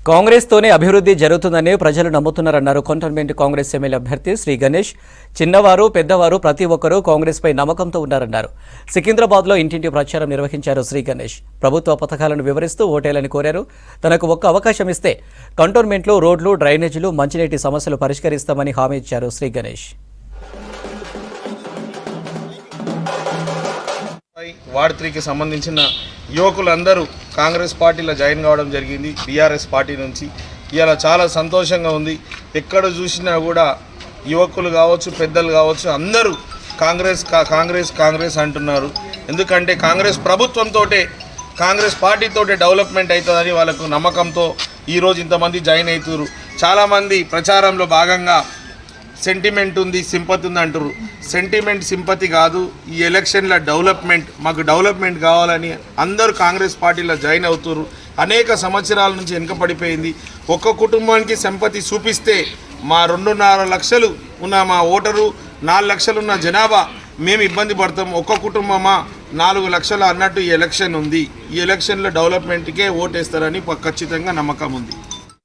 కాంగ్రెస్ తోనే అభివృద్ధి జరుగుతుందని ప్రజలు నమ్ముతున్నారన్నారు కంటోన్మెంట్ కాంగ్రెస్ ఎమ్మెల్యే అభ్యర్థి శ్రీ గణేష్. చిన్నవారు పెద్దవారు ప్రతి ఒక్కరూ కాంగ్రెస్ పై నమ్మకంతో ఉన్నారన్నారు. సికింద్రాబాద్లో ఇంటింటి ప్రచారం నిర్వహించారు శ్రీ గణేష్. ప్రభుత్వ పథకాలను వివరిస్తూ ఓటేయాలని కోరారు. తనకు ఒక్క అవకాశం ఇస్తే కంటోన్మెంట్లో రోడ్లు, డ్రైనేజీలు, మంచినీటి సమస్యలు పరిష్కరిస్తామని హామీ ఇచ్చారు శ్రీ గణేష్. వార్డ్ 3కి సంబంధించిన యువకులందరూ కాంగ్రెస్ పార్టీలో జాయిన్ కావడం జరిగింది. బీఆర్ఎస్ పార్టీ నుంచి ఇలా చాలా సంతోషంగా ఉంది. ఎక్కడ చూసినా కూడా యువకులు కావచ్చు, పెద్దలు కావచ్చు, అందరూ కాంగ్రెస్ కాంగ్రెస్ కాంగ్రెస్ అంటున్నారు. ఎందుకంటే కాంగ్రెస్ ప్రభుత్వంతో, కాంగ్రెస్ పార్టీతోటే డెవలప్మెంట్ అవుతుందని వాళ్ళకు నమ్మకంతో ఈరోజు ఇంతమంది జాయిన్ అవుతారు. చాలామంది ప్రచారంలో భాగంగా సెంటిమెంట్ ఉంది, సింపతి ఉంది అంటారు. సెంటిమెంట్, సింపతి కాదు. ఈ ఎలక్షన్ల డెవలప్మెంట్, మాకు డెవలప్మెంట్ కావాలని అందరూ కాంగ్రెస్ పార్టీలో జాయిన్ అవుతారు. అనేక సంవత్సరాల నుంచి వెనుకపడిపోయింది. ఒక్క కుటుంబానికి సింపతి చూపిస్తే మా 2.5 లక్షలు ఉన్న మా ఓటరు, 4 లక్షలు ఉన్న జనాభా మేము ఇబ్బంది పడతాం. ఒక్క కుటుంబమా 4 లక్షలు అన్నట్టు ఈ ఎలక్షన్ ఉంది. ఈ ఎలక్షన్లో డెవలప్మెంట్కే ఓటేస్తారని ఖచ్చితంగా నమ్మకం ఉంది.